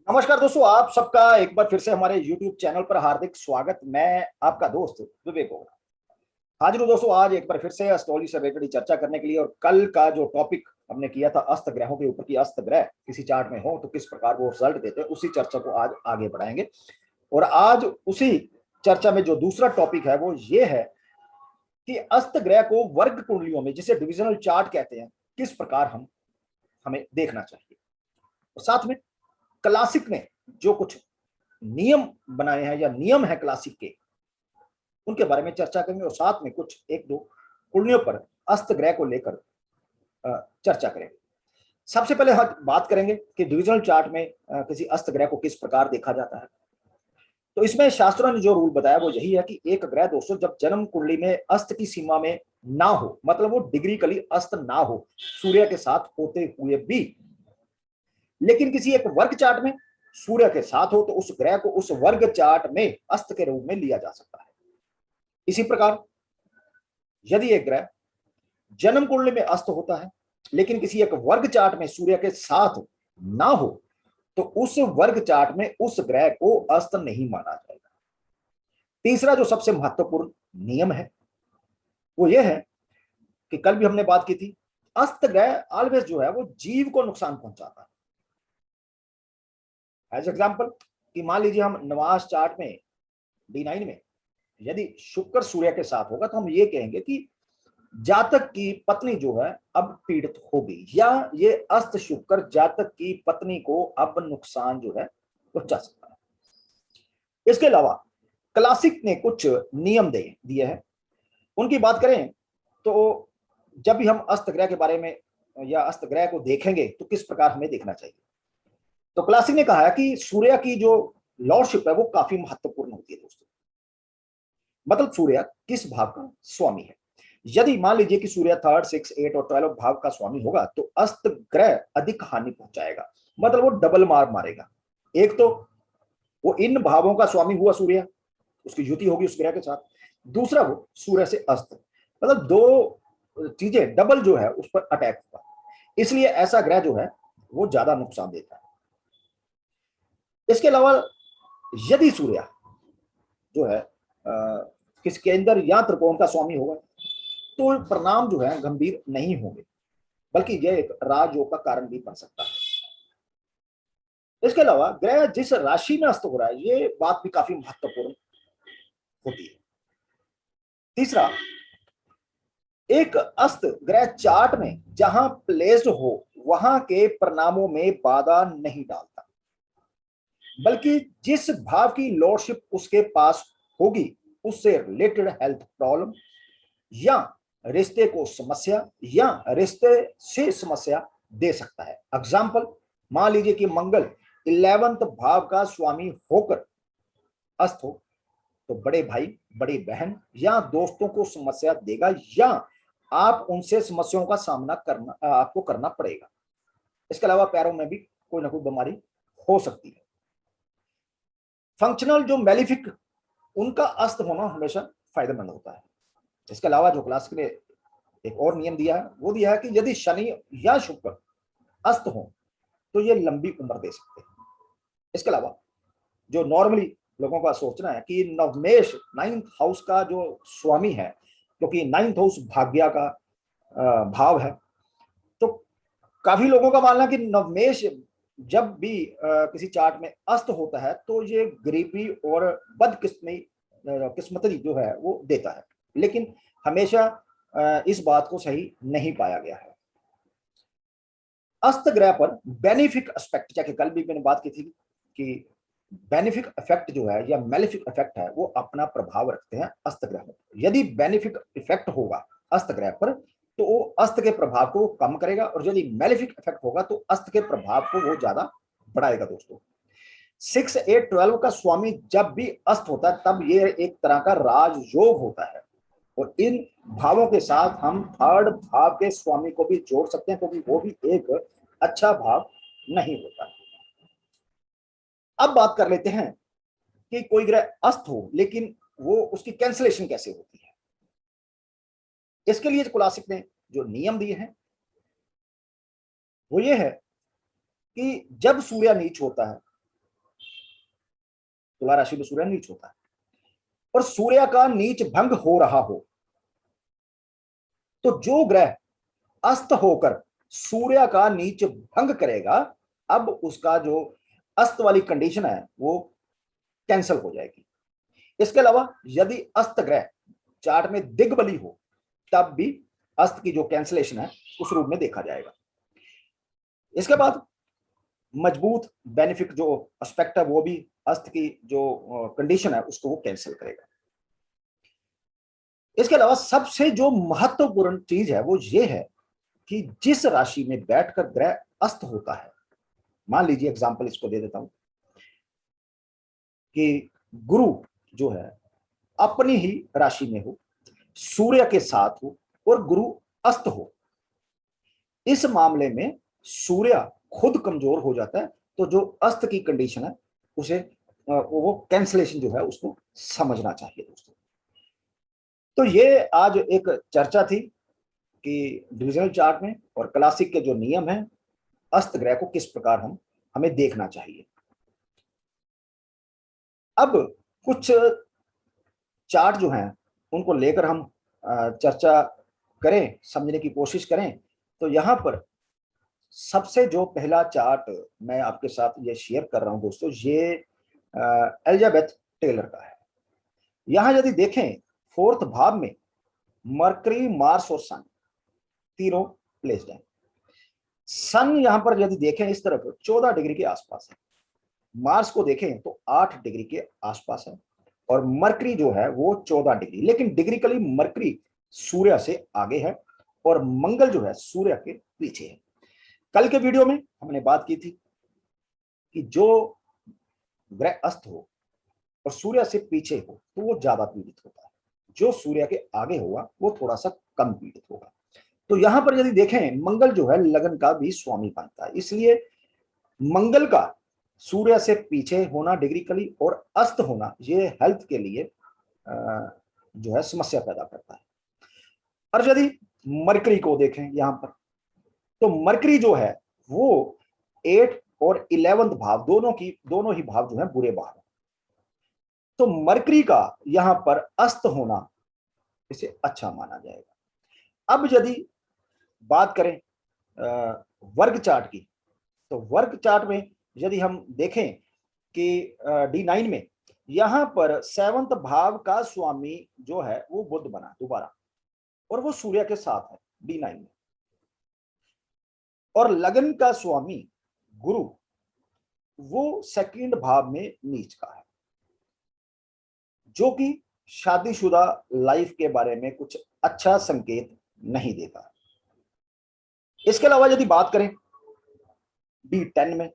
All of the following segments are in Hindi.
नमस्कार दोस्तों, आप सबका एक बार फिर से हमारे YouTube चैनल पर हार्दिक स्वागत। मैं आपका दोस्त विवेक होगा हाजिर हूं दोस्तों, आज एक बार फिर से एस्ट्रोलॉजी से रिलेटेड चर्चा करने के लिए। और कल का जो टॉपिक हमने किया था अस्त ग्रहों के ऊपर, की अस्त ग्रह किसी चार्ट में हो तो किस प्रकार वो रिजल्ट देते हैं, उसी चर्चा को आज आगे बढ़ाएंगे। और आज उसी चर्चा में जो दूसरा टॉपिक है वो ये है कि अस्त ग्रह को वर्ग कुंडलियों में, जिसे डिविजनल चार्ट कहते हैं, किस प्रकार हमें देखना चाहिए। और साथ में क्लासिक ने जो कुछ नियम बनाए हैं या नियम है क्लासिक के, उनके बारे में चर्चा करेंगे। और साथ में कुछ एक दो कुंडलियों पर अस्त ग्रह को लेकर चर्चा करेंगे। सबसे पहले हम बात करेंगे कि डिविजनल चार्ट में किसी अस्त ग्रह को किस प्रकार देखा जाता है। तो इसमें शास्त्रों ने जो रूल बताया वो यही है कि एक ग्रह दोस्तों जब जन्म कुंडली में अस्त की सीमा में ना हो, मतलब वो डिग्रिकली अस्त ना हो सूर्य के साथ होते हुए भी, लेकिन किसी एक वर्ग चार्ट में सूर्य के साथ हो तो उस ग्रह को उस वर्ग चार्ट में अस्त के रूप में लिया जा सकता है। इसी प्रकार यदि एक ग्रह जन्म कुंडली में अस्त होता है लेकिन किसी एक वर्ग चार्ट में सूर्य के साथ ना हो तो उस वर्ग चार्ट में उस ग्रह को अस्त नहीं माना जाएगा। तीसरा जो सबसे महत्वपूर्ण नियम है वो यह है कि कल भी हमने बात की थी, अस्त ग्रह ऑलवेज जो है वो जीव को नुकसान पहुंचाता है। एज एग्जाम्पल कि मान लीजिए हम नवास चार्ट में D9 में यदि शुक्र सूर्य के साथ होगा तो हम ये कहेंगे कि जातक की पत्नी जो है अब पीड़ित होगी, या ये अस्त शुक्र जातक की पत्नी को अब नुकसान जो है पहुंचा सकता है। इसके अलावा क्लासिक ने कुछ नियम दिए हैं, उनकी बात करें तो जब भी हम अस्त ग्रह के बारे में या अस्त ग्रह को देखेंगे तो किस प्रकार हमें देखना चाहिए। तो क्लासिक ने कहा है कि सूर्य की जो लॉर्डशिप है वो काफी महत्वपूर्ण होती है दोस्तों। मतलब सूर्य किस भाव का स्वामी है। यदि मान लीजिए कि सूर्य 3rd, 6, 8 और 12 भाव का स्वामी होगा तो अस्त ग्रह अधिक हानि पहुंचाएगा, मतलब वो डबल मार मारेगा। एक तो वो इन भावों का स्वामी हुआ सूर्य, उसकी युति होगी उस ग्रह के साथ। दूसरा वो सूर्य से अस्त, मतलब दो चीजें डबल जो है उस पर अटैक होगा। इसलिए ऐसा ग्रह जो है वो ज्यादा नुकसान देता है। इसके अलावा यदि सूर्य जो है किसके अंदर या त्रिकोण का स्वामी होगा तो परिणाम जो है गंभीर नहीं होंगे, बल्कि यह एक राजयोग का कारण भी बन सकता है। इसके अलावा ग्रह जिस राशि में अस्त हो रहा है ये बात भी काफी महत्वपूर्ण होती है। तीसरा, एक अस्त ग्रह चार्ट में जहां प्लेस्ड हो वहां के परिणामों में बाधा नहीं डालता, बल्कि जिस भाव की लॉर्डशिप उसके पास होगी उससे रिलेटेड हेल्थ प्रॉब्लम या रिश्ते को समस्या या रिश्ते से समस्या दे सकता है। एग्जाम्पल, मान लीजिए कि मंगल 11th भाव का स्वामी होकर अस्त हो तो बड़े भाई, बड़ी बहन या दोस्तों को समस्या देगा, या आप उनसे समस्याओं का सामना करना आपको करना पड़ेगा। इसके अलावा पैरों में भी कोई ना कोई बीमारी हो सकती है। फंक्शनल जो मेलिफिक, उनका अस्त होना हमेशा फायदेमंद होता है। इसके अलावा जो क्लासिक ने एक और नियम दिया है वो दिया है कि यदि शनि या शुक्र अस्त हो तो ये लंबी उम्र दे सकते हैं। इसके अलावा जो नॉर्मली लोगों का सोचना है कि नवमेश 9th हाउस का जो स्वामी है, क्योंकि 9th हाउस भाग्य का भाव है, तो काफी लोगों का मानना कि नवमेश जब भी किसी चार्ट में अस्त होता है तो ये गरीबी और बदकिस्मती किस्मती जो है वो देता है, लेकिन हमेशा इस बात को सही नहीं पाया गया है। अस्त ग्रह पर बेनिफिक एस्पेक्ट, जैसे कल भी मैंने बात की थी कि बेनिफिक इफेक्ट जो है या मेलिफिक इफेक्ट है वो अपना प्रभाव रखते हैं अस्त ग्रह में। यदि बेनिफिक इफेक्ट होगा अस्त ग्रह पर तो वो अस्त के प्रभाव को कम करेगा, और यदि मेलिफिक इफेक्ट होगा तो अस्त के प्रभाव को वो ज्यादा बढ़ाएगा दोस्तों। 6, 8, 12 का स्वामी जब भी अस्त होता है तब ये एक तरह का राजयोग होता है, और इन भावों के साथ हम 3rd भाव के स्वामी को भी जोड़ सकते हैं क्योंकि वो भी एक अच्छा भाव नहीं होता। अब बात कर लेते हैं कि कोई ग्रह अस्त हो लेकिन वो उसकी कैंसिलेशन कैसे होती है। इसके लिए क्लासिक ने जो नियम दिए हैं वो ये है कि जब सूर्य नीच होता है तुला राशि में सूर्य नीच होता है, और सूर्य का नीच भंग हो रहा हो, तो जो ग्रह अस्त होकर सूर्य का नीच भंग करेगा, अब उसका जो अस्त वाली कंडीशन है वो कैंसिल हो जाएगी। इसके अलावा यदि अस्त ग्रह चार्ट में दिग्बली हो, तब भी अस्त की जो कैंसिलेशन है उस रूप में देखा जाएगा। इसके बाद मजबूत बेनिफिक जो एस्पेक्ट है वो भी अस्त की जो कंडीशन है उसको वो कैंसिल करेगा। इसके अलावा सबसे जो महत्वपूर्ण चीज है वो ये है कि जिस राशि में बैठकर ग्रह अस्त होता है, मान लीजिए एग्जांपल इसको दे देता हूं कि गुरु जो है अपनी ही राशि में हो, सूर्य के साथ हो और गुरु अस्त हो, इस मामले में सूर्य खुद कमजोर हो जाता है, तो जो अस्त की कंडीशन है उसे वो कैंसलेशन जो है उसको समझना चाहिए दोस्तों। तो ये आज एक चर्चा थी कि डिविजनल चार्ट में और क्लासिक के जो नियम हैं, अस्त ग्रह को किस प्रकार हमें देखना चाहिए। अब कुछ चार्ट जो हैं उनको लेकर हम चर्चा करें, समझने की कोशिश करें। तो यहां पर सबसे जो पहला चार्ट मैं आपके साथ ये शेयर कर रहा हूं दोस्तों, ये एलिजाबेथ टेलर का है। यहां यदि देखें फोर्थ भाव में मरकरी, मार्स और सन तीनों प्लेस्ड हैं। सन यहां पर यदि देखें इस तरफ 14 डिग्री के आसपास है, मार्स को देखें तो 8 डिग्री के आसपास है, और मरकरी जो है वो 14 डिग्री, लेकिन डिग्रिकली मरकरी सूर्य से आगे है और मंगल जो है सूर्य के पीछे है। कल के वीडियो में हमने बात की थी कि जो ग्रह अस्त हो और सूर्य से पीछे हो तो वो ज्यादा पीड़ित होता है, जो सूर्य के आगे होगा वो थोड़ा सा कम पीड़ित होगा। तो यहां पर यदि देखें मंगल जो है लगन का भी स्वामी बनता है, इसलिए मंगल का सूर्य से पीछे होना डिग्रिकली और अस्त होना ये हेल्थ के लिए जो है समस्या पैदा करता है। और यदि मरकरी को देखें यहां पर, तो मरकरी जो है वो 8 और 11th भाव दोनों ही भाव जो है बुरे भाव है, तो मरकरी का यहां पर अस्त होना इसे अच्छा माना जाएगा। अब यदि बात करें वर्ग चार्ट की, तो वर्ग चार्ट में यदि हम देखें कि D9 में यहां पर 7th भाव का स्वामी जो है वो बुध बना दोबारा, और वो सूर्य के साथ है D9 में, और लगन का स्वामी गुरु वो 2nd भाव में नीच का है, जो कि शादीशुदा लाइफ के बारे में कुछ अच्छा संकेत नहीं देता। इसके अलावा यदि बात करें D10 में,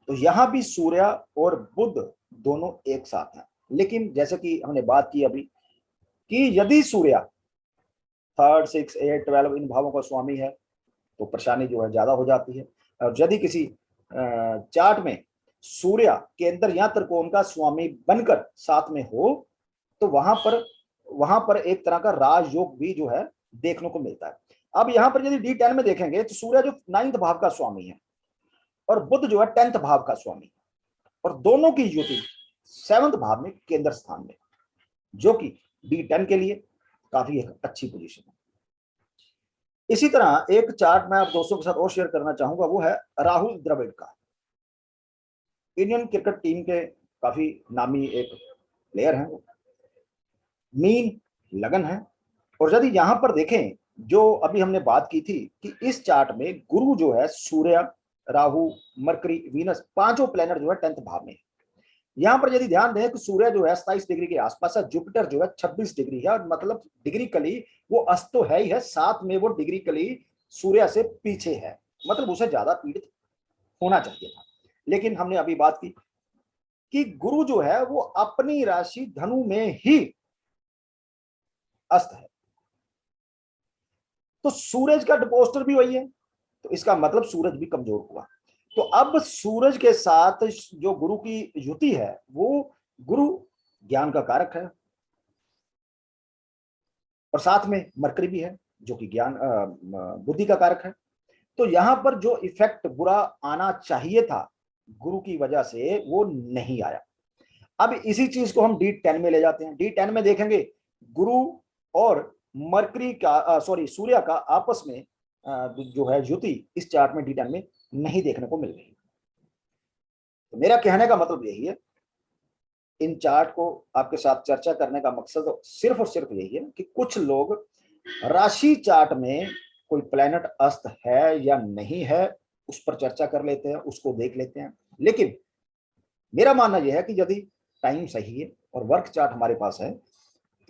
तो यहां भी सूर्य और बुध दोनों एक साथ हैं, लेकिन जैसे कि हमने बात की अभी कि यदि सूर्य 3rd, 6, 8, 12 इन भावों का स्वामी है तो परेशानी जो है ज्यादा हो जाती है। और यदि किसी चार्ट में सूर्य केंद्र या त्रिकोण का स्वामी बनकर साथ में हो तो वहां पर एक तरह का राजयोग भी जो है देखने को मिलता है। अब यहां पर यदि D10 में देखेंगे तो सूर्य जो 9th भाव का स्वामी है और बुध जो है 10th भाव का स्वामी, और दोनों की युति 7th भाव में केंद्र स्थान में, जो कि D10 के लिए काफी एक अच्छी पोजीशन है। इसी तरह एक चार्ट मैं आप दोस्तों के साथ और शेयर करना चाहूंगा, वो है राहुल द्रविड़ का। इंडियन क्रिकेट टीम के काफी नामी एक प्लेयर हैं, मीन लगन है। और यदि यहां पर देखें जो अभी हमने बात की थी कि इस चार्ट में गुरु जो है सूर्य, राहु, मरकरी, वीनस पांचों प्लैनेट जो है 10th भाव में है। यहां पर यदि ध्यान दें कि सूर्य जो है 27 डिग्री के आसपास है, जुपिटर जो है 26 डिग्री है, और मतलब डिग्रिकली वो अस्त तो है ही है, साथ में वो डिग्रिकली सूर्य से पीछे है, मतलब उसे ज्यादा पीड़ित होना चाहिए था। लेकिन हमने अभी बात की कि गुरु जो है वो अपनी राशि धनु में ही अस्त है, तो सूरज का डिपोस्टर भी वही है, तो इसका मतलब सूरज भी कमजोर हुआ। तो अब सूरज के साथ जो गुरु की युति है वो गुरु ज्ञान का कारक है, और साथ में मरकरी भी है जो कि ज्ञान बुद्धि का कारक है। तो यहां पर जो इफेक्ट बुरा आना चाहिए था गुरु की वजह से वो नहीं आया। अब इसी चीज को हम D10 में ले जाते हैं। D10 में देखेंगे गुरु और मरकरी का सूर्य का आपस में जो है युति इस चार्ट में D10 में नहीं देखने को मिल रही। तो मेरा कहने का मतलब यही है, इन चार्ट को आपके साथ चर्चा करने का मकसद सिर्फ और सिर्फ यही है कि कुछ लोग राशि चार्ट में कोई प्लैनेट अस्त है या नहीं है उस पर चर्चा कर लेते हैं, उसको देख लेते हैं। लेकिन मेरा मानना यह है कि यदि टाइम सही है और वर्क चार्ट हमारे पास है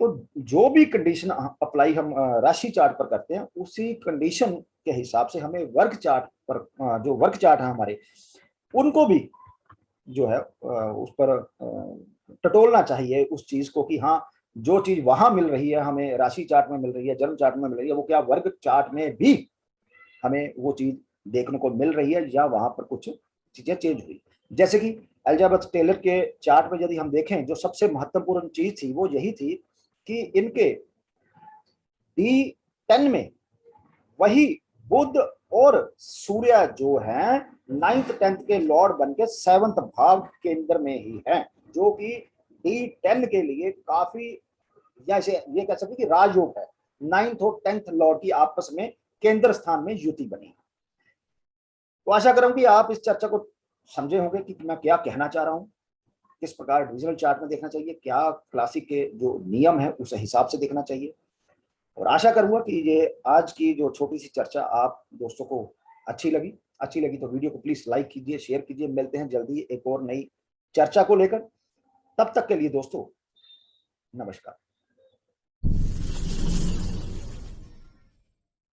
तो जो भी कंडीशन अप्लाई हम राशि चार्ट पर करते हैं उसी कंडीशन के हिसाब से हमें वर्क चार्ट पर जो वर्क चार्ट है हमारे, उनको भी जो है उस पर टटोलना चाहिए उस चीज को कि हाँ, जो चीज वहां मिल रही है हमें राशि चार्ट में मिल रही है, जन्म चार्ट में मिल रही है, वो क्या वर्ग चार्ट में भी हमें वो चीज देखने को मिल रही है या वहां पर कुछ चीजें चेंज हुई। जैसे कि एलिजाबेथ टेलर के चार्ट में यदि हम देखें, जो सबसे महत्वपूर्ण चीज थी वो यही थी कि इनके D10 में वही बुध और सूर्य जो है 9th 10th के लॉर्ड बन के 7th भाव केंद्र में ही है, जो कि D10 के लिए काफी, या इसे ये कह सकते कि राजयोग है। 9th और 10th लॉर्ड की आपस में केंद्र स्थान में युति बनी। तो आशा करूं कि आप इस चर्चा को समझे होंगे कि मैं क्या कहना चाह रहा हूं, किस प्रकार डिविजनल चार्ट में देखना चाहिए, क्या क्लासिक के जो नियम है उस हिसाब से देखना चाहिए। और आशा करूंगा कि ये आज की जो छोटी सी चर्चा आप दोस्तों को अच्छी लगी तो वीडियो को प्लीज लाइक कीजिए, शेयर कीजिए। मिलते हैं जल्दी एक और नई चर्चा को लेकर। तब तक के लिए दोस्तों नमस्कार।